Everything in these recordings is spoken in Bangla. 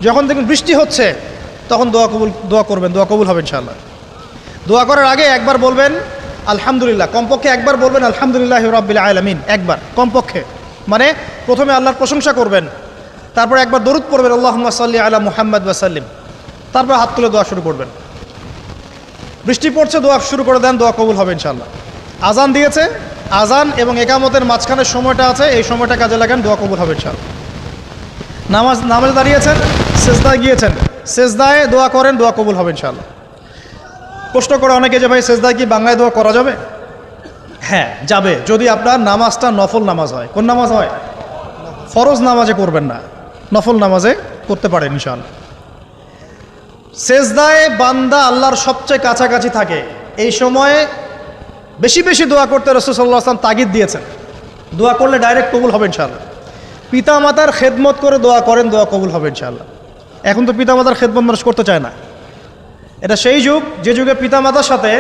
যখন দেখবেন বৃষ্টি হচ্ছে তখন দোয়া করবেন, দোয়া কবুল হবে ইনশাআল্লাহ। দোয়া করার আগে একবার বলবেন আলহামদুলিল্লাহ, কমপক্ষে একবার বলবেন আলহামদুলিল্লাহি রাব্বিল আলামিন, একবার কমপক্ষে। মানে প্রথমে আল্লাহর প্রশংসা করবেন, তারপর একবার দরুদ পড়বেন আল্লাহুম্মা সাল্লি আলা মুহাম্মাদ ওয়া সাল্লিম, তারপর হাত তুলে দোয়া শুরু করবেন। বৃষ্টি পড়ছে, দোয়া শুরু করে দেন, দোয়া কবুল হবে ইনশাআল্লাহ। আজান দিয়েছে, আজান এবং একামতের মাঝখানের সময়টা আছে, এই সময়টা কাজে লাগান, দোয়া কবুল হবে ইনশাআল্লাহ। নামাজে দাঁড়িয়েছেন, সেজদায় গিয়েছেন, সেজদায় দোয়া করেন, দোয়া কবুল হবে ইনশাআল্লাহ। প্রশ্ন করে অনেকে যে ভাই সেজদায় কি বাংলায় দোয়া করা যাবে? হ্যাঁ যাবে, যদি আপনার নামাজটা নফল নামাজ হয়। কোন নামাজ হয়? ফরজ নামাজে করবেন না, নফল নামাজে করতে পারেন ইনশাআল্লাহ। সেজদায় বান্দা আল্লাহর সবচেয়ে কাছাকাছি থাকে, এই সময়ে বেশি বেশি দোয়া করতে রাসূল সাল্লাল্লাহু আলাইহি ওয়াসাল্লাম তাগিদ দিয়েছেন। দোয়া করলে ডাইরেক্ট কবুল হবে ইনশাআল্লাহ। পিতামাতার খেদমত করে দোয়া করেন, দোয়া কবুল হবে ইনশাআল্লাহ। এখন তো পিতামাতার খেদমত মানুষ করতে চায় না। এটা সেই যুগ যে যুগে পিতামাতার সাথে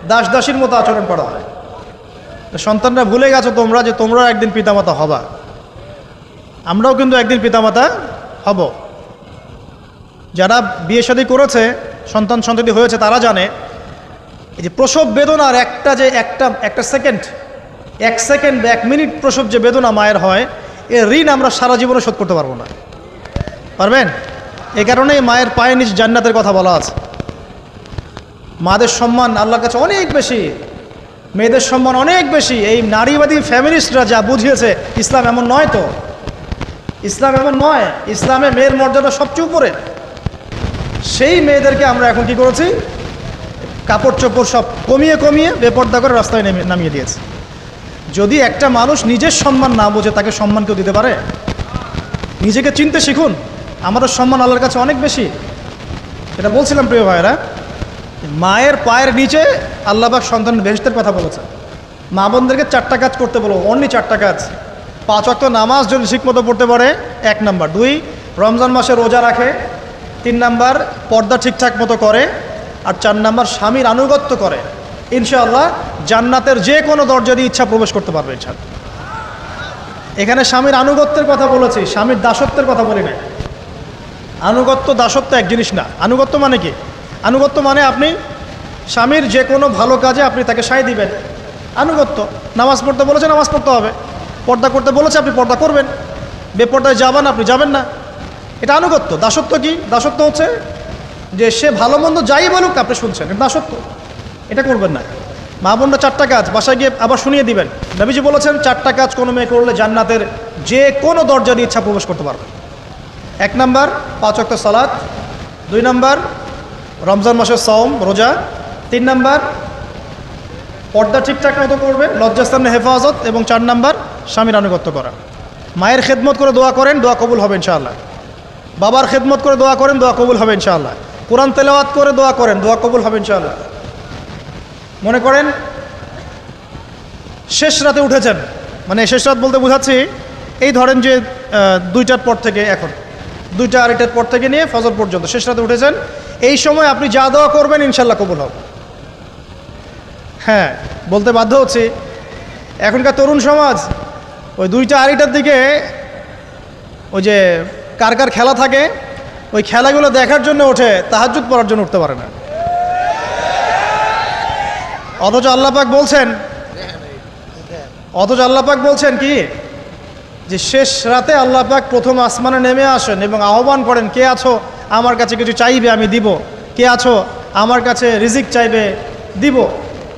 দাস দাসীর মতো আচরণ করা হয়। সন্তানরা ভুলে গেছো তোমরা যে তোমরাও একদিন পিতামাতা হবা। আমরাও কিন্তু একদিন পিতামাতা হব। যারা বিয়ে শাদী করেছে, সন্তান সন্ততি হয়েছে, তারা জানে এই যে প্রসব বেদনার একটা সেকেন্ড, 1 সেকেন্ড বা 1 মিনিট প্রসব যে বেদনা মায়ের হয়, এর ঋণ আমরা সারা জীবনে শোধ করতে পারবো না। পারবেন? এই কারণেই মায়ের পায়ের নিচ জান্নাতের কথা বলা আছে। মাদের সম্মান আল্লাহর কাছে অনেক বেশি, মেয়েদের সম্মান অনেক বেশি। এই নারীবাদী ফ্যামিলিস্টরা যা বুঝিয়েছে, ইসলাম এমন নয়। তো ইসলাম এমন নয়, ইসলামে মেয়ের মর্যাদা সবচেয়ে উপরে। সেই মেয়েদেরকে আমরা এখন কি করেছি? কাপড় চোপড় সব কমিয়ে কমিয়ে বেপর্দা করে রাস্তায় নামিয়ে দিয়েছে। যদি একটা মানুষ নিজের সম্মান না বোঝে, তাকে সম্মান কেউ দিতে পারে? নিজেকে চিনতে শিখুন। আমাদের সম্মান আল্লাহর কাছে অনেক বেশি। এটা বলছিলাম প্রিয় ভাইয়েরা, মায়ের পায়ের নিচে আল্লাহ পাক সন্তানের বেহেশতের কথা বলেছে। মা বোনদেরকে 4টা কাজ করতে বলো, অনলি 4টা কাজ। 5 ওয়াক্ত নামাজ যদি ঠিকমতো পড়তে পারে, 1 নাম্বার। 2, রমজান মাসে রোজা রাখে। 3 নাম্বার, পর্দা ঠিকঠাক মতো করে। আর 4 নাম্বার, স্বামীর আনুগত্য করে। ইনশাআল্লাহ জান্নাতের যে কোনো দরজা দিয়ে ইচ্ছা প্রবেশ করতে পারবে ইনশাআল্লাহ। এখানে স্বামীর আনুগত্যের কথা বলেছি, স্বামীর দাসত্বের কথা বলি না। আনুগত্য দাসত্ব এক জিনিস না। আনুগত্য মানে কি? আনুগত্য মানে আপনি স্বামীর যে কোনো ভালো কাজে আপনি তাকে সায় দিবেন, আনুগত্য। নামাজ পড়তে বলেছে, নামাজ পড়তে হবে। পর্দা করতে বলেছে, আপনি পর্দা করবেন। বেপর্দায় যাবেন, আপনি যাবেন না। এটা আনুগত্য। দাসত্ব কি? দাসত্ব হচ্ছে যে সে ভালো মন্দ যাই বলুক আপনি শুনছেন, এটা দাসত্ব। এটা করবেন না। মা বোনরা 4টা কাজ বাসায় গিয়ে আবার শুনিয়ে দিবেন। নবীজি বলেছেন 4টা কাজ কোনো মেয়ে করলে জান্নাতের যে কোনো দরজা দিয়ে ইচ্ছা প্রবেশ করতে পারবে। 1 নাম্বার, 5 ওয়াক্ত সালাত। 2 নাম্বার, রমজান মাসের সওম রোজা। 3 নাম্বার, পর্দা ঠিকঠাক মতো করবে, লজ্জাস্থানের হেফাজত। এবং 4 নাম্বার, স্বামীর আনুগত্য করা। মায়ের খেদমত করে দোয়া করেন, দোয়া কবুল হবে ইনশাআল্লাহ। বাবার খেদমত করে দোয়া করেন, দোয়া কবুল হবে ইনশাআল্লাহ। কোরআন তেলাওয়াত করে দোয়া করেন, দোয়া কবুল হবে ইনশাআল্লাহ। মনে করেন শেষ রাতে উঠেছেন, মানে শেষ রাত বলতে বোঝাচ্ছি এই ধরেন যে 2টার পর থেকে, এখন 2টা 2:30টার পর থেকে নিয়ে ফজর পর্যন্ত শেষ রাতে উঠেছেন। এই সময় আপনি যা দোয়া করবেন ইনশাআল্লাহ কবুল হবে। হ্যাঁ, বলতে বাধ্য হচ্ছি, এখনকার তরুণ সমাজ ওই 2টা 2:30টার দিকে ওই যে কার কার খেলা থাকে, ওই খেলাগুলো দেখার জন্য ওঠে, তাহাজ্জুদ পড়ার জন্য উঠতে পারে না। অথচ আল্লাহ পাক বলছেন কি, যে শেষ রাতে আল্লাহ পাক প্রথম আসমানে নেমে আসেন এবং আহ্বান করেন, কে আছো আমার কাছে কিছু চাইবে আমি দিব, কে আছো আমার কাছে রিজিক চাইবে দিব,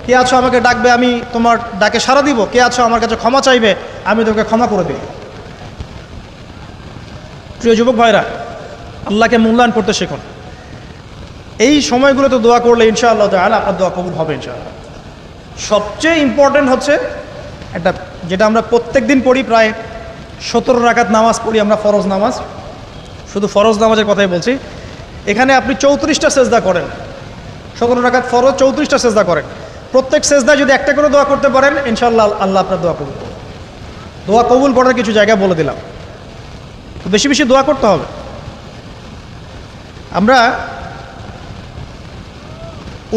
কে আছো আমাকে ডাকবে আমি তোমার ডাকে সাড়া দিব, কে আছো আমার কাছে ক্ষমা চাইবে আমি তোকে ক্ষমা করে দিই। প্রিয় যুবক ভাইরা, আল্লাহকে মূল্যায়ন করতে শিখুন। এই সময়গুলোতে দোয়া করলে ইনশাআল্লাহ তাআলা আপনার দোয়া কবুল হবে ইনশাআল্লাহ। সবচেয়ে ইম্পর্টেন্ট হচ্ছে একটা, যেটা আমরা প্রত্যেক দিন পড়ি, প্রায় 17 রাকাত নামাজ পড়ি আমরা, ফরজ নামাজ। শুধু ফরজ নামাজের কথাই বলছি। এখানে আপনি 34টা সেজদা করেন। 17 রাকাত ফরজ, 34টা সেজদা করেন। প্রত্যেক সেজদায় যদি একটা করে দোয়া করতে পারেন ইনশাআল্লাহ আল্লাহ আপনার দোয়া কবুল করবেন। দোয়া কবুল করার কিছু জায়গা বলে দিলাম, বেশি বেশি দোয়া করতে হবে। আমরা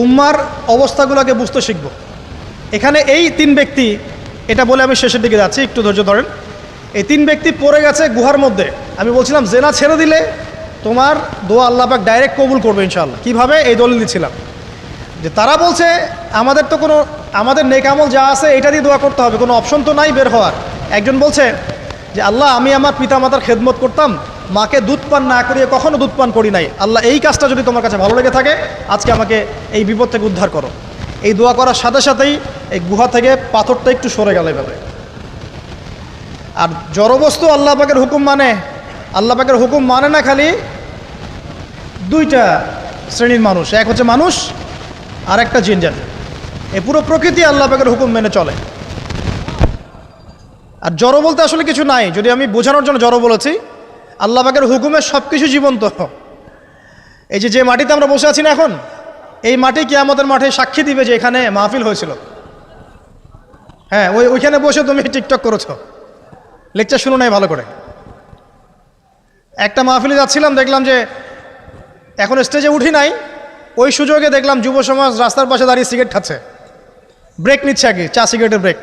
উম্মার অবস্থাগুলোকে বুঝতে শিখব। এখানে এই 3 ব্যক্তি, এটা বলে আমি শেষের দিকে যাচ্ছি, একটু ধৈর্য ধরেন। এই 3 ব্যক্তি পড়ে গেছে গুহার মধ্যে। আমি বলছিলাম জেনা ছেড়ে দিলে তোমার দোয়া আল্লাহ পাক ডাইরেক্ট কবুল করবে ইনশাআল্লাহ। কীভাবে? এই দলিল দিচ্ছিলাম যে তারা বলছে আমাদের তো কোনো আমাদের নেক আমল যা আছে এটা দিয়ে দোয়া করতে হবে, কোনো অপশন তো নাই বের হওয়ার। একজন বলছে যে আল্লাহ আমি আমার পিতামাতার খেদমত করতাম, মাকে দুধ পান না করিয়ে কখনো দুধ পান করি নাই, আল্লাহ এই কাজটা যদি তোমার কাছে ভালো লেগে থাকে আজকে আমাকে এই বিপদ থেকে উদ্ধার করো। এই দোয়া করার সাথে সাথেই এই গুহা থেকে পাথরটা একটু সরে গেল এভাবে। আর জড়বস্তু আল্লাহ পাকের হুকুম মানে, আল্লাহ পাকের হুকুম মানে না খালি দুইটা শ্রেণীর মানুষ, এক হচ্ছে মানুষ আর একটা জিন জাতি। এই পুরো প্রকৃতি আল্লাহ পাকের হুকুম মেনে চলে। আর জড় বলতে আসলে কিছু নাই, যদি আমি বোঝানোর জন্য জড় বলেছি, আল্লাহ পাকের হুকুমে সব কিছু জীবন্ত। এই যে মাটিতে আমরা বসে আছি না এখন, এই মাটি কিয়ামতের মাঠে সাক্ষী দিবে যে এখানে মাহফিল হয়েছিল। হ্যাঁ, ওইখানে বসে তুমি টিকটক করেছ, লেকচার শুনো নাই ভালো করে। একটা মাহফিলে যাচ্ছিলাম, দেখলাম যে এখন স্টেজে উঠি নাই, ওই সুযোগে দেখলাম যুব সমাজ রাস্তার পাশে দাঁড়িয়ে সিগারেট খাচ্ছে, ব্রেক নিচ্ছে আর কি, চা সিগারেটের ব্রেক।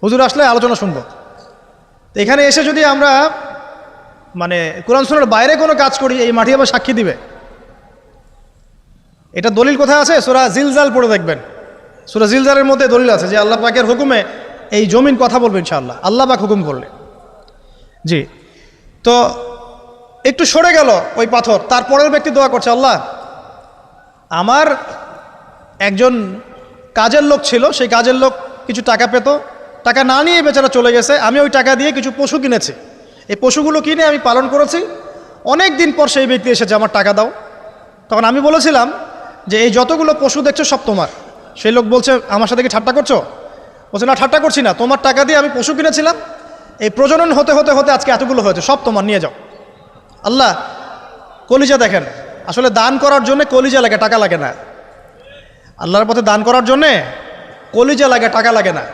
হুজুর আসলে আলোচনা শুনবো। তো এখানে এসে যদি আমরা মানে কোরআন সুন্নাহর বাইরে কোনো কাজ করি, এই মাটি আবার সাক্ষী দিবে। এটা দলিল কোথায় আছে? সূরা জিলজাল পড়ে দেখবেন। সূরা জিলজালের মধ্যে দলিল আছে যে আল্লাহ পাকের হুকুমে এই জমিন কথা বলবে ইনশাআল্লাহ, আল্লাহ পাক হুকুম করলে। জি, তো একটু সরে গেল ওই পাথর, তারপরের ব্যক্তি দোয়া করছে, আল্লাহ আমার একজন কাজের লোক ছিল, সেই কাজের লোক কিছু টাকা পেত, টাকা না নিয়ে বেচারা চলে গেছে, আমি ওই টাকা দিয়ে কিছু পশু কিনেছি, এই পশুগুলো কিনে আমি পালন করেছি, অনেক দিন পর সেই ব্যক্তি এসেছে আমার টাকা দাও। তখন আমি বলেছিলাম যে এই যতগুলো পশু দেখছো সব তোমার। সেই লোক বলছে আমার সাথে কি ঠাট্টা করছো? বলছে না, ঠাট্টা করছি না, তোমার টাকা দিয়ে আমি পশু কিনেছিলাম, এই প্রজনন হতে হতে হতে আজকে এতগুলো হয়েছে, সব তোমার, নিয়ে যাও। আল্লাহ কলিজা দেখেন, আসলে দান করার জন্য কলিজা লাগে, টাকা লাগে না। আল্লাহর পথে দান করার জন্যে কলিজা লাগে, টাকা লাগে না।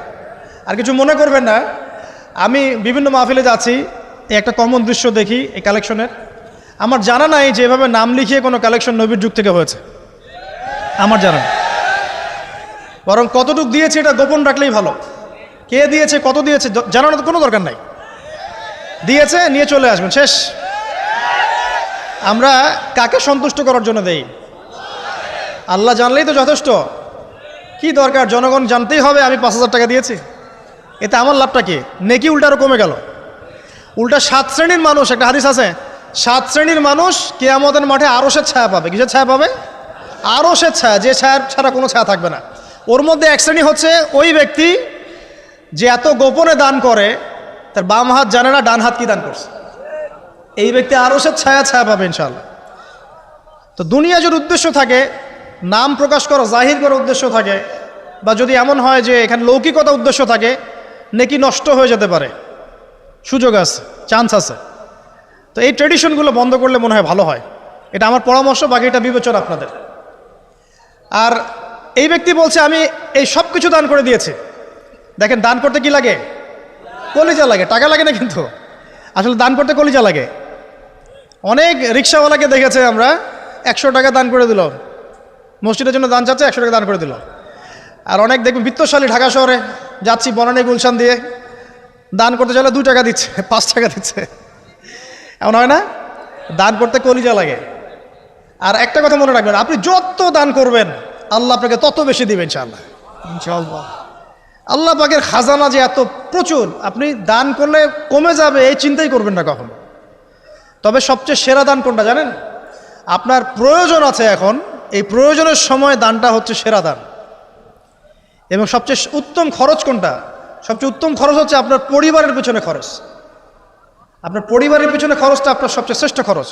আর কিছু মনে করবেন না, আমি বিভিন্ন মাহফিলে যাচ্ছি, এই একটা কমন দৃশ্য দেখি এই কালেকশনের। আমার জানা নাই যে এভাবে নাম লিখিয়ে কোনো কালেকশন নবীর যুগ থেকে হয়েছে, আমার জানা নেই। বরং কতটুকু দিয়েছে এটা গোপন রাখলেই ভালো। কে দিয়েছে, কত দিয়েছে জানানোর কোনো দরকার নাই, দিয়েছে নিয়ে চলে আসবেন, শেষ। আমরা কাকে সন্তুষ্ট করার জন্য দেই? আল্লাহ জানলেই তো যথেষ্ট। কি দরকার জনগণ জানতেই হবে আমি 5,000 টাকা দিয়েছি? এতে আমার লাভটা কি? নেকি উল্টা আরও কমে গেল। উল্টা 7 শ্রেণীর মানুষ, একটা হাদিস আছে, 7 শ্রেণীর মানুষ কিয়ামতের মাঠে আরশের ছায়া পাবে। কিসের ছায়া পাবে? আরশের ছায়া, যে ছায়া ছাড়া কোনো ছায়া থাকবে না। ওর মধ্যে এক শ্রেণী হচ্ছে ওই ব্যক্তি যে এত গোপনে দান করে, তার বাম হাত জানে না ডান হাত কি দান করছে। এই ব্যক্তি আরশের ছায়া পাবে ইনশাআল্লাহ। তো দুনিয়া যদি উদ্দেশ্য থাকে, নাম প্রকাশ করা, জাহির করার উদ্দেশ্য থাকে, বা যদি এমন হয় যে এখানে লৌকিকতা উদ্দেশ্য থাকে, নেকি নষ্ট হয়ে যেতে পারে, সুযোগ আছে, চান্স আছে। তো এই ট্রেডিশনগুলো বন্ধ করলে মনে হয় ভালো হয়। এটা আমার পরামর্শ, বাকি এটা বিবেচনা আপনাদের। আর এই ব্যক্তি বলছে আমি এই সব কিছু দান করে দিয়েছি। দেখেন, দান করতে কি লাগে? কলিজা লাগে, টাকা লাগে না কিন্তু। আসলে দান করতে কলিজা লাগে। অনেক রিক্সাওয়ালাকে দেখেছে আমরা, 100 টাকা দান করে দিল, মসজিদের জন্য দান চাচ্ছে, 100 টাকা দান করে দিল। আর অনেক দেখবেন বিত্তশালী, ঢাকা শহরে যাচ্ছি বনানী গুলশান দিয়ে, দান করতে চাইলে 2 টাকা দিচ্ছে, 5 টাকা দিচ্ছে। এমন হয় না? দান করতে কলিজা লাগে। আর একটা কথা মনে রাখবেন, আপনি যত দান করবেন আল্লাহ আপনাকে তত বেশি দিবেন ইনশাআল্লাহ। ইনশাআল্লাহ আল্লাহ পাকের খাজানা যে এত প্রচুর, আপনি দান করলে কমে যাবে এই চিন্তাই করবেন না কখনো। তবে সবচেয়ে সেরা দান কোনটা জানেন? আপনার প্রয়োজন আছে এখন, এই প্রয়োজনের সময় দানটা হচ্ছে সেরা দান। এবং সবচেয়ে উত্তম খরচ কোনটা? সবচেয়ে উত্তম খরচ হচ্ছে আপনার পরিবারের পিছনে খরচ। আপনার পরিবারের পিছনে খরচটা আপনার সবচেয়ে শ্রেষ্ঠ খরচ।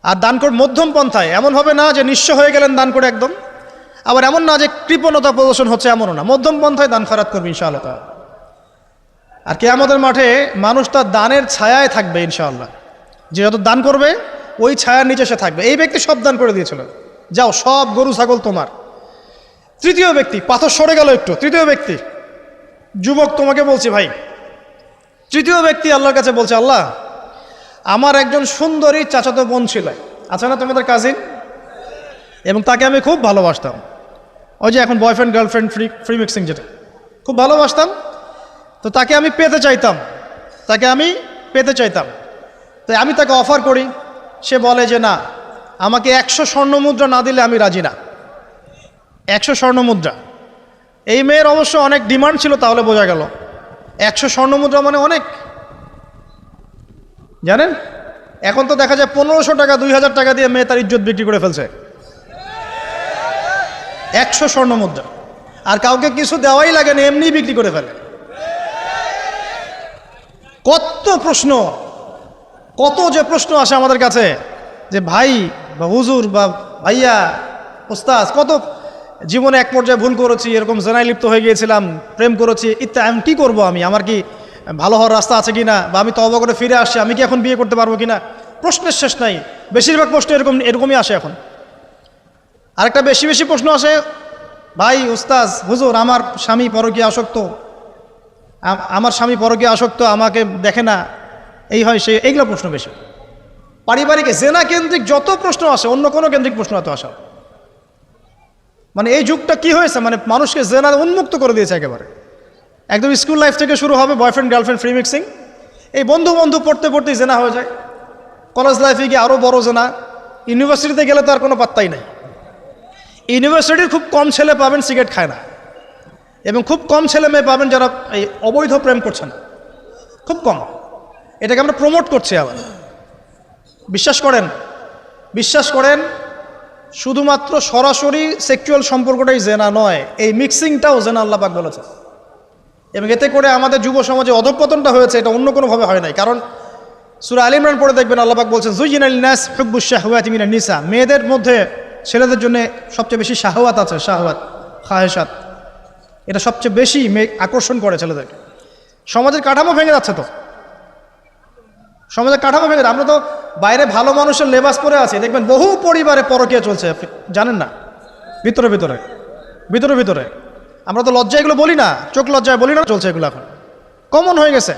আর দান করে মধ্যম পন্থায়, এমন হবে না যে নিঃস্ব হয়ে গেলেন দান করে একদম, আবার এমন না যে কৃপণতা প্রদর্শন হচ্ছে, এমনও না। মধ্যম পন্থায় দান খয়রাত করবে ইনশাআল্লাহ। আর কিয়ামতের মাঠে মানুষ তার দানের ছায়ায় থাকবে ইনশাআল্লাহ। যে যত দান করবে ওই ছায়ার নিচে সে থাকবে। এই ব্যক্তি সব দান করে দিয়েছিল, যাও সব গরু ছাগল তোমার। তৃতীয় ব্যক্তি, পাথর সরে গেল একটু, তৃতীয় ব্যক্তি, যুবক তোমাকে বলছি ভাই, তৃতীয় ব্যক্তি আল্লাহর কাছে বলছে, আল্লাহ আমার একজন সুন্দরী চাচাতো বোন ছিল, আছে না তোমাদের কাজিন, এবং তাকে আমি খুব ভালোবাসতাম। ওই যে এখন বয়ফ্রেন্ড গার্লফ্রেন্ড ফ্রি মিক্সিং, যেটা খুব ভালোবাসতাম। তো তাকে আমি পেতে চাইতাম, তাই আমি তাকে অফার করি সে বলে যে না, আমাকে 100 স্বর্ণমুদ্রা না দিলে আমি রাজি না। 100 স্বর্ণমুদ্রা। এই মেয়ের অবশ্য অনেক ডিমান্ড ছিল, তাহলে বোঝা গেল 100 স্বর্ণমুদ্রা মানে অনেক। জানেন, এখন তো দেখা যায় 1500 টাকা 2000 টাকা দিয়ে মেয়ে তার ইজ্জত বিক্রি করে ফেলছে। 100 স্বর্ণমুদ্রা। আর কাউকে কিছু দেওয়াই লাগে না, এমনি বিক্রি করে ফেলে। কত প্রশ্ন, কত যে প্রশ্ন আসে আমাদের কাছে যে ভাই বা হুজুর বা ভাইয়া ওস্তাদ, কত জীবনে এক পর্যায়ে ভুল করেছি, এরকম জেনায় লিপ্ত হয়ে গিয়েছিলাম, প্রেম করেছি ইত্যাদি, আমি কী করবো, আমার কি ভালো হওয়ার রাস্তা আছে কিনা, বা আমি তওবা করে ফিরে আসছি, আমি কি এখন বিয়ে করতে পারবো কিনা। প্রশ্নের শেষ নাই। বেশিরভাগ প্রশ্ন এরকমই আসে এখন। আরেকটা বেশি বেশি প্রশ্ন আসে, ভাই উস্তাজ হুজুর, আমার স্বামী পরকীয়া আসক্ত, আমাকে দেখে না, এই হয় সে, এইগুলো প্রশ্ন বেশি। পারিবারিক জেনা কেন্দ্রিক যত প্রশ্ন আসে, অন্য কোনো কেন্দ্রিক প্রশ্ন এত আসা, মানে এই যুগটা কি হয়েছে, মানে মানুষকে জেনা উন্মুক্ত করে দিয়েছে একেবারে। একদম স্কুল লাইফ থেকে শুরু হবে বয়ফ্রেন্ড গার্লফ্রেন্ড ফ্রি মিক্সিং, এই বন্ধু পড়তে পড়তেই জেনা হয়ে যায়। কলেজ লাইফে গিয়ে আরও বড় জেনা। ইউনিভার্সিটিতে গেলে তো আর কোনো পাত্তাই নাই। ইউনিভার্সিটির খুব কম ছেলে পাবেন সিগারেট খায় না, এবং খুব কম ছেলে মেয়ে পাবেন যারা এই অবৈধ প্রেম করছে না, খুব কম। এটাকে আমরা প্রমোট করছি আবার। বিশ্বাস করেন শুধুমাত্র সরাসরি সেক্সুয়াল সম্পর্কটাই জেনা নয়, এই মিক্সিংটাও জেনা আল্লাহ পাক বলেছে। এবং এতে করে আমাদের যুব সমাজে অধঃপতনটা হয়েছে, এটা অন্য কোনোভাবে হয় নাই। কারণ সূরা আল ইমরান পড়ে দেখবেন আল্লাহ পাক বলছেন যুয়িনা লিন-নাস হুব্বুশ শাহওয়াতি মিনান নিসা, মেয়েদের মধ্যে ছেলেদের জন্য সবচেয়ে বেশি শাহওয়াত আছে, শাহওয়াত খাহেসাত, এটা সবচেয়ে বেশি আকর্ষণ করে ছেলেদেরকে। সমাজের কাঠামো ভেঙে যাচ্ছে তো, সমাজের কাঠামো ভেঙে। আমরা তো বাইরে ভালো মানুষের লেবাস পরে আছি, দেখবেন বহু পরিবারে পরকীয়া চলছে, জানেন না, ভিতরে ভিতরে। আমরা তো লজ্জা এগুলো বলি না, চোখ লজ্জায় বলি না, চলছে এগুলো এখন কমন হয়ে গেছে।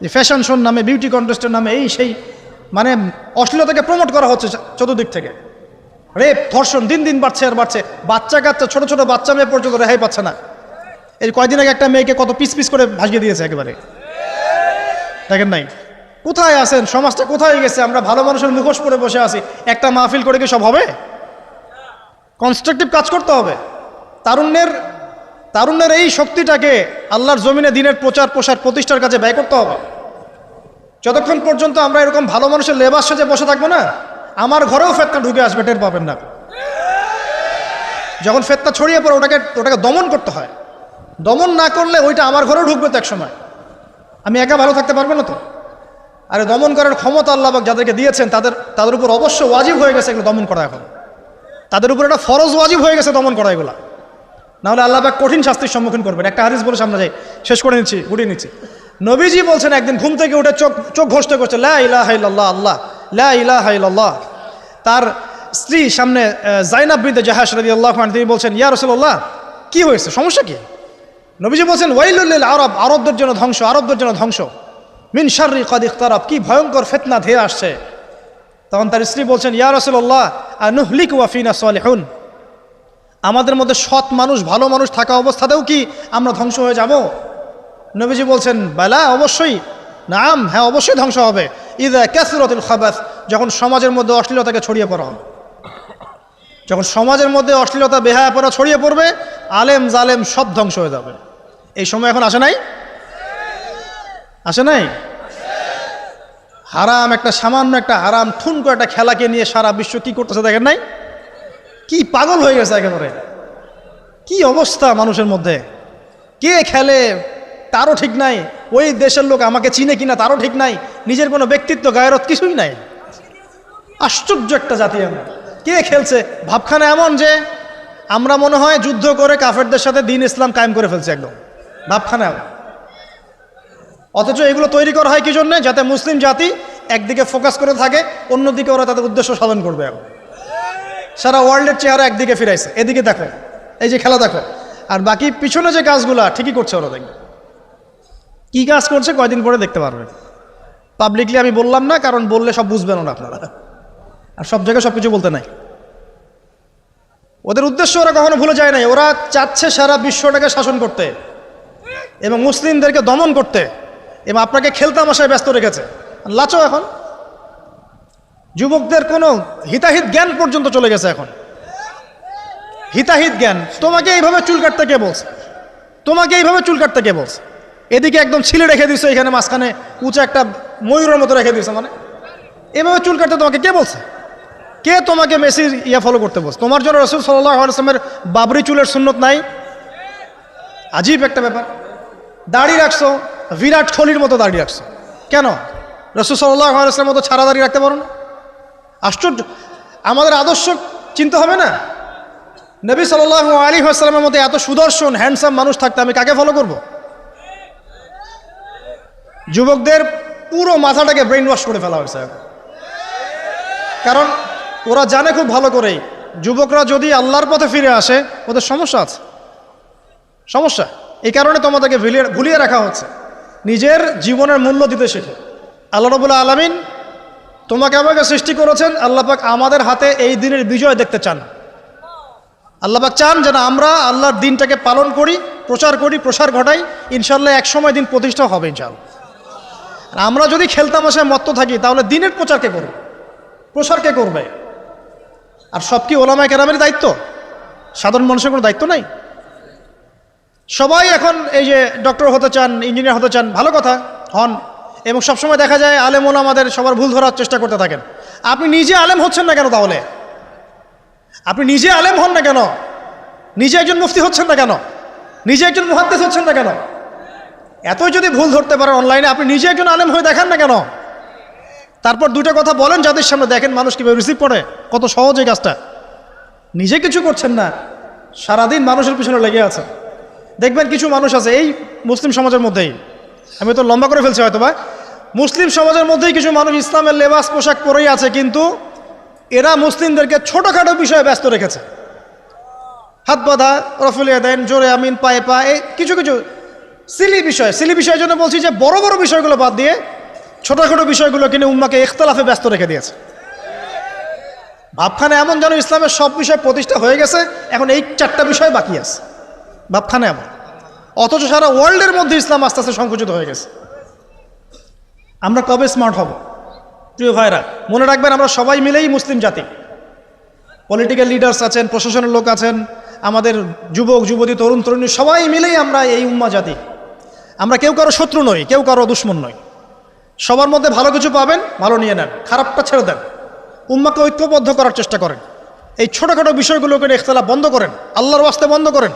যে ফ্যাশন শোর নামে, বিউটি কন্টেস্টের নামে, এই সেই, মানে অশ্লীলতাকে প্রমোট করা হচ্ছে চতুর্দিক থেকে। রেপ ধর্ষণ দিন দিন বাড়ছে আর বাড়ছে। বাচ্চা কাচ্চা, ছোট ছোট বাচ্চা মেয়ে পর্যন্ত রেহাই পাচ্ছে না। এই কয়দিন আগে একটা মেয়েকে কত পিস পিস করে ভাসিয়ে দিয়েছে একেবারে, দেখেন নাই? কোথায় আছেন? সমাজটা কোথায় গেছে? আমরা ভালো মানুষের মুখোশ পরে বসে আছি। একটা মাহফিল করে কি সব হবে? কনস্ট্রাকটিভ কাজ করতে হবে। তারুণ্যের এই শক্তিটাকে আল্লাহর জমিনে দিনের প্রচার প্রসার প্রতিষ্ঠার কাজে ব্যয় করতে হবে। যতক্ষণ পর্যন্ত আমরা এরকম ভালো মানুষের লেবাস সাজে বসে থাকবো না, আমার ঘরেও ফেতনা ঢুকে আসবে, টের পাবেন না। যখন ফেতনা ছড়িয়ে পড়ে ওটাকে দমন করতে হয়। দমন না করলে ওইটা আমার ঘরেও ঢুকবে তো এক সময়। আমি একা ভালো থাকতে পারবো না তো। আরে দমন করার ক্ষমতা আল্লাহ পাক যাদেরকে দিয়েছেন তাদের উপর অবশ্য ওয়াজিব হয়ে গেছে এগুলো দমন করা। এখন তাদের উপর একটা ফরজ ওয়াজিব হয়ে গেছে দমন করা এগুলা, নাহলে আল্লাহ পাক কঠিন শাস্তির সম্মুখীন করবেন। একটা হাদিস বলে সামনে যাই, শেষ করে গুটিয়ে নিচ্ছি। নবীজি বলছেন একদিন ঘুম থেকে উঠে চোখ ঘষতে করছে লা ইলাহা ইল্লাল্লাহ, আল্লাহ লা ইলাহা ইল্লাল্লাহ। তার স্ত্রী সামনে যায়নাব বিনতে জাহাশ রাদিয়াল্লাহু আনহা, তিনি বলছেন ইয়া রাসূলুল্লাহ, কি হয়েছে, সমস্যা কি? নবীজি বলছেন ওয়াইলুল লিল আরব, আরবদের জন্য ধ্বংস, মিন শাররি কাদ ইখতারাব, কি ভয়ঙ্কর ফিতনা ধেয়ে আসছে। তখন তার স্ত্রী বলছেন ইয়া রাসূলুল্লাহ আনুহলিকু ওয়া ফিনা সালিহুন, আমাদের মধ্যে সৎ মানুষ ভালো মানুষ থাকা অবস্থাতেও কি আমরা ধ্বংস হয়ে যাব? নবীজি বলছেন বালা, অবশ্যই, নাম, হ্যাঁ অবশ্যই ধ্বংস হবে। ইযা কাসরাতুল খাবাস, যখন সমাজের মধ্যে অশ্লীলতাকে ছড়িয়ে পড়া হবে, যখন সমাজের মধ্যে অশ্লীলতা বেহায়াপনা ছড়িয়ে পড়বে, আলেম জালেম সব ধ্বংস হয়ে যাবে। এই সময় এখন আসে নাই? হারাম, একটা সামান্য একটা হারাম ঠুনকো একটা খেলাকে নিয়ে সারা বিশ্ব কি করতেছে দেখেন নাই? কি পাগল হয়ে গেছে একেবারে, কি অবস্থা মানুষের মধ্যে। কে খেলে তারও ঠিক নাই, ওই দেশের লোক আমাকে চিনে কিনা তারও ঠিক নাই, নিজের কোনো ব্যক্তিত্ব গায়রত কিছুই নাই। আশ্চর্য একটা জাতি আমরা। কে খেলছে? ভাবখানা এমন যে আমরা মনে হয় যুদ্ধ করে কাফেরদের সাথে দ্বীন ইসলাম কায়েম করে ফেলছে, একদম ভাবখানা। অথচ এগুলো তৈরি করা হয় কি জন্য? যাতে মুসলিম জাতি একদিকে ফোকাস করে থাকে, অন্যদিকে ওরা তাদের উদ্দেশ্য সাধন করবে। এখন সারা ওয়ার্ল্ডের চেহারা একদিকে ফিরাইছে, এদিকে দেখো, এই যে খেলা দেখো, আর বাকি পিছনে যে কাজগুলা ঠিকই করছে ওরা। দেখবে কি কাজ করছে কয়দিন পরে দেখতে পারবে। পাবলিকলি আমি বললাম না, কারণ বললে সব বুঝবেন না আপনারা, আর সব জায়গায় সব কিছু বলতে নাই। ওদের উদ্দেশ্য ওরা কখনো ভুলে যায় নাই। ওরা চাচ্ছে সারা বিশ্বটাকে শাসন করতে এবং মুসলিমদেরকে দমন করতে, এবং আপনাকে খেলতামাশায় ব্যস্ত রেখেছে। লাচো এখন যুবকদের কোনো হিতাহিত জ্ঞান পর্যন্ত চলে গেছে এখন। হিতাহিত জ্ঞান, তোমাকে এইভাবে চুল কাটতে কে বলছে? তোমাকে এইভাবে চুল কাটতে কে বলছে? এদিকে একদম ছিলে রেখে দিছো, এখানে মাঝখানে উঁচা একটা ময়ূরের মতো রেখে দিছো, মানে এভাবে চুল কাটতে তোমাকে কে বলছে? কে তোমাকে মেসির ফলো করতে বলছে? তোমার জন্য রাসূল সাল্লাল্লাহু আলাইহি ওয়াসাল্লামের বাবরি চুলের সুন্নত নাই? আজীব একটা ব্যাপার। দাড়ি রাখছো, বিরাট কোহলির মতো দাড়ি রাখছো, কেন? রাসূল সাল্লাল্লাহু আলাইহি ওয়াসাল্লামের মতো ছাড়া দাড়ি রাখতে পারো না? আশ্চর্য। আমাদের আদর্শ চিন্তা হবে না? নবী সাল্লাল্লাহু আলাইহি ওয়াসাল্লামের মতো এত সুদর্শন হ্যান্ডসাম মানুষ থাকতে আমি কাকে ফলো করব? যুবকদের পুরো মাথাটাকে ব্রেইন ওয়াশ করে ফেলা হয়েছে এখন। কারণ ওরা জানে খুব ভালো করেই, যুবকরা যদি আল্লাহর পথে ফিরে আসে ওদের সমস্যা আছে, সমস্যা। এই কারণে তোমাদেরকে ভুলিয়ে রাখা হচ্ছে। নিজের জীবনের মূল্য দিতে শেখো। আল্লাহ রাব্বুল আলামিন তোমাকে আমাকে সৃষ্টি করেছেন, আল্লাহ পাক আমাদের হাতে এই দিনের বিজয় দেখতে চান। আল্লাহ পাক চান যেন আমরা আল্লাহর দিনটাকে পালন করি, প্রসার ঘটাই। ইনশাল্লাহ এক সময় দিন প্রতিষ্ঠা হবে ইনশাল্লাহ। আর আমরা যদি খেলতামাশায় মত্ত থাকি তাহলে দিনের প্রচার কে করবে? প্রসার কে করবে? আর সব কি ওলামায়ে কেরামের দায়িত্ব? সাধারণ মানুষের কোনো দায়িত্ব নাই? সবাই এখন এই যে ডক্টর হতে চান, ইঞ্জিনিয়ার হতে চান, ভালো কথা, হন। এবং সবসময় দেখা যায় আলেম ওলামাদের সবার ভুল ধরার চেষ্টা করতে থাকেন। আপনি নিজে আলেম হচ্ছেন না কেন? তাহলে আপনি নিজে আলেম হন না কেন? নিজে একজন মুফতি হচ্ছেন না কেন? নিজে একজন মুহাদ্দিস হচ্ছেন না কেন? এতই যদি ভুল ধরতে পারেন অনলাইনে, আপনি নিজে একজন আলেম হয়ে দেখান না কেন? তারপর দুটো কথা বলেন যাদের সামনে, দেখেন মানুষ কীভাবে রিসিভ করে। কত সহজ এই কাজটা। নিজে কিছু করছেন না, সারাদিন মানুষের পিছনে লেগে আছে। দেখবেন কিছু মানুষ আছে এই মুসলিম সমাজের মধ্যেই, আমি তো লম্বা করে ফেলছি হয়তো বা, মুসলিম সমাজের মধ্যেই কিছু মানুষ ইসলামের লেবাস পোশাক পরেই আছে, কিন্তু এরা মুসলিমদেরকে ছোটোখাটো বিষয়ে ব্যস্ত রেখেছে। হাত বাঁধা, রফুলিয়া দেন, জোরে আমিন, পায়ে পা, এই কিছু কিছু সিলি বিষয়ের জন্য বলছি যে বড় বড় বিষয়গুলো বাদ দিয়ে ছোটোখাটো বিষয়গুলো কিনে উম্মাকে ইখতিলাফে ব্যস্ত রেখে দিয়েছে। ভাবখানে এমন যেন ইসলামের সব বিষয় প্রতিষ্ঠা হয়ে গেছে, এখন এই 4টা বিষয় বাকি আছে। ভাবখানে এমন, অথচ সারা ওয়ার্ল্ডের মধ্যে ইসলাম আস্তে আস্তে সংকুচিত হয়ে গেছে। আমরা কবে স্মার্ট হব? প্রিয় ভাইরা, মনে রাখবেন আমরা সবাই মিলেই মুসলিম জাতি। পলিটিক্যাল লিডার্স আছেন, প্রশাসনের লোক আছেন, আমাদের যুবক যুবতী, তরুণ তরুণী, সবাই মিলেই আমরা এই উম্মা জাতি। আমরা কেউ কারো শত্রু নই, কেউ কারো দুশ্মন নই। সবার মধ্যে ভালো কিছু পাবেন, ভালো নিয়ে নেন, খারাপটা ছেড়ে দেন। উম্মাকে ঐক্যবদ্ধ করার চেষ্টা করেন। এই ছোটোখাটো বিষয়গুলোকে ইখতিলাফ বন্ধ করেন, আল্লাহর ওয়াস্তে বন্ধ করেন।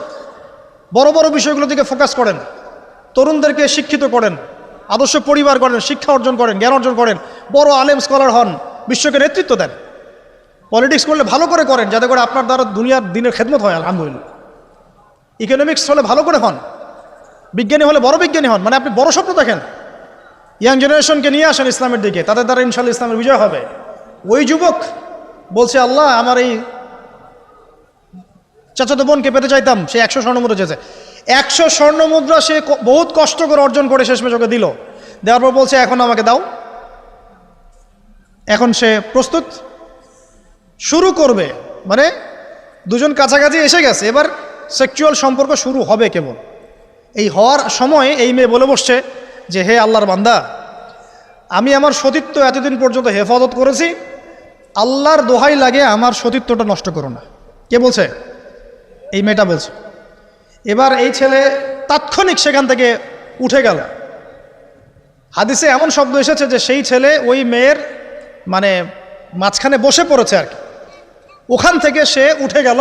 বড় বড় বিষয়গুলোর দিকে ফোকাস করেন। তরুণদেরকে শিক্ষিত করেন, আদর্শ পরিবার করেন, শিক্ষা অর্জন করেন, জ্ঞান অর্জন করেন, বড় আলেম স্কলার হন, বিশ্বকে নেতৃত্ব দেন। পলিটিক্স করলে ভালো করে করেন, যাতে করে আপনার দ্বারা দুনিয়ার দিনের খেদমত হয়, আলহামদুলিল্লাহ। ইকোনমিক্স হলে ভালো করে হন, বিজ্ঞানী হলে বড় বিজ্ঞানী হন, মানে আপনি বড় স্বপ্ন দেখেন। ইয়াং জেনারেশনকে নিয়ে আসেন ইসলামের দিকে, তাদের দ্বারা ইনশাআল্লাহ ইসলামের বিজয় হবে। ওই যুবক বলছে, আল্লাহ আমার এই চাচাতো বোনকে পেতে চাইতাম, সে 100 স্বর্ণমুদ্রা চেয়েছে। 100 স্বর্ণমুদ্রা সে বহুত কষ্ট করে অর্জন করে শেষমেশ ওকে দিল। দেওয়ার পর বলছে এখন আমাকে দাও। এখন সে প্রস্তুত, শুরু করবে, মানে দুজন কাছাকাছি এসে গেছে, এবার সেক্সুয়াল সম্পর্ক শুরু হবে কেবল। এই হওয়ার সময় এই মেয়ে বলে বসছে যে হে আল্লাহর বান্দা, আমি আমার সতীত্ব এতদিন পর্যন্ত হেফাজত করেছি, আল্লাহর দোহাই লাগে আমার সতীত্বটা নষ্ট করো না। কে বলছে? এই মেয়েটা বলছে। এবার এই ছেলে তাৎক্ষণিক সেখান থেকে উঠে গেল। হাদিসে এমন শব্দ এসেছে যে সেই ছেলে ওই মেয়ের মানে মাঝখানে বসে পড়েছে আর কি। ওখান থেকে সে উঠে গেল,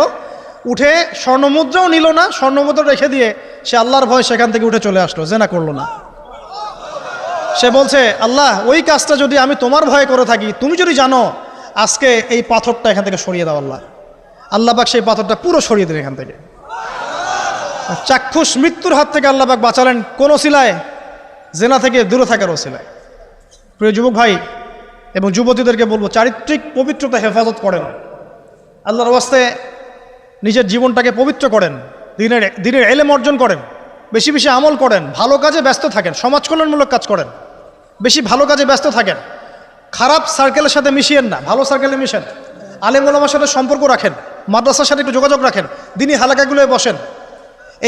উঠে স্বর্ণমুদ্রাও নিল না, স্বর্ণমুদ্রা রেখে দিয়ে সে আল্লাহর ভয় সেখান থেকে উঠে চলে আসলো, জেনা করলো না। সে বলছে, আল্লাহ ওই কাজটা যদি আমি তোমার ভয়ে করে থাকি, তুমি যদি জানো, আজকে এই পাথরটা এখান থেকে সরিয়ে দাও আল্লাহ। আল্লাহ পাক সেই পাথরটা পুরো সরিয়ে দিলেন এখান থেকে। চাক্ষুষ মৃত্যুর হাত থেকে আল্লাহ পাক বাঁচালেন কোন ওসিলায়? জেনা থেকে দূরে থাকার ওসিলায়। প্রিয় যুবক ভাই এবং যুবতীদেরকে বলবো, চারিত্রিক পবিত্রতা হেফাজত করেন, আল্লাহর ওয়াস্তে নিজের জীবনটাকে পবিত্র করেন, দিনের ইলম অর্জন করেন, বেশি বেশি আমল করেন, ভালো কাজে ব্যস্ত থাকেন, সমাজ কল্যাণমূলক কাজ করেন, বেশি ভালো কাজে ব্যস্ত থাকেন। খারাপ সার্কেলের সাথে মিশিয়েন না, ভালো সার্কেলে মিশেন। আলেম ওলামার সাথে সম্পর্ক রাখেন, মাদ্রাসার সাথে একটু যোগাযোগ রাখেন, দিনী হালাকাগুলোয় বসেন।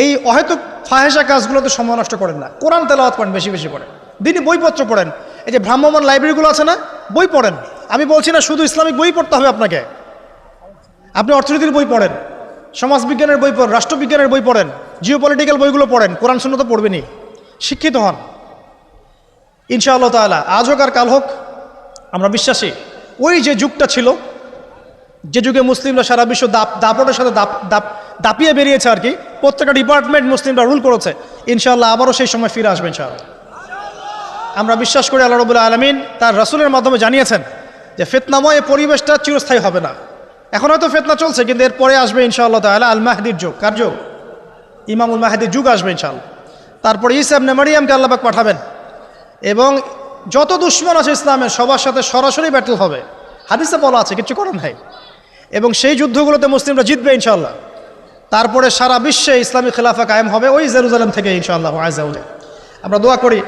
এই অহেতুক ফাহেসা কাজগুলোতে সময় নষ্ট করেন না। কোরআন তেলাওয়াত করেন, বেশি বেশি করেন, দিনী বইপত্র পড়েন। এই যে ভ্রাম্যমান লাইব্রেরিগুলো আছে না, বই পড়েন। আমি বলছি না শুধু ইসলামিক বই পড়তে হবে আপনাকে, আপনি অর্থনীতির বই পড়েন, সমাজবিজ্ঞানের বই পড়েন, রাষ্ট্রবিজ্ঞানের বই পড়েন, জিওপলিটিক্যাল বইগুলো পড়েন, কোরআন সুন্নাহ তো পড়বেনই, শিক্ষিত হন ইনশাআল্লাহ তাআলা। আজ হোক আর কাল হোক আমরা বিশ্বাসী ওই যে যুগটা ছিল, যে যুগে মুসলিমরা সারা বিশ্ব দাপটের সাথে দাপিয়ে বেরিয়েছে আর কি, প্রত্যেকটা ডিপার্টমেন্ট মুসলিমরা রুল করেছে, ইনশাআল্লাহ আবারও সেই সময় ফিরে আসবে ইনশাআল্লাহ। আমরা বিশ্বাস করি আল্লাহ রাব্বুল আলামিন তার রাসূলের মাধ্যমে জানিয়েছেন যে ফিতনাময় পরিবেশটা চিরস্থায়ী হবে না। এখন হয়তো ফিতনা চলছে, কিন্তু এরপরে আসবে ইনশাআল্লাহ তাআলা আল মাহদির যুগ। কার যুগ? ইমামুল মাহদির যুগ আসবে ইনশাআল্লাহ। তারপরে ঈসা ইবনে মারইয়ামকে আল্লাহ পাক পাঠাবেন এবং যত দুশমন আছে ইসলামের সবার সাথে সরাসরি ব্যাটল হবে, হাদিসে বলা আছে, কিছু করার নাই। এবং সেই যুদ্ধগুলোতে মুসলিমরা জিতবে ইনশাআল্লাহ। তারপরে সারা বিশ্বে ইসলামী খেলাফা কায়েম হবে ওই জেরুজালেম থেকে ইনশাআল্লাহ আযজা ওয়া জাল। আমরা দোয়া করি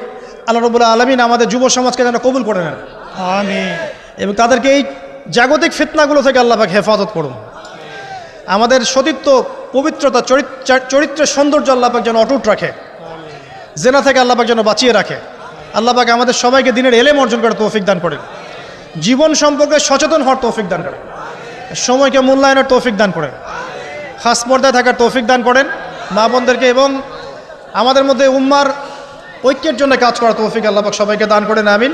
আল্লাহ রাব্বুল আলামিন আমাদের যুব সমাজকে যেন কবুল করে নেন, আমিন, এবং তাদেরকে এই জাগতিক ফিতনাগুলো থেকে আল্লাহ পাক হেফাজত করুন। আমাদের সতীত্ব, পবিত্রতা, চরিত্রের সৌন্দর্য আল্লাহ পাক যেন অটুট রাখে, জেনা থেকে আল্লাহ পাক যেন বাঁচিয়ে রাখে। আল্লাহ পাক আমাদের সবাইকে দিনের এলেম অর্জন করার তৌফিক দান করেন, জীবন সম্পর্কে সচেতন হওয়ার তৌফিক দান করেন, সময়কে মূল্যায়নের তৌফিক দান করেন, খাস পর্দায় থাকার তৌফিক দান করেন মা বোনদেরকে, এবং আমাদের মধ্যে উম্মার ঐক্যের জন্য কাজ করার তৌফিক আল্লাহ পাক সবাইকে দান করেন, আমিন।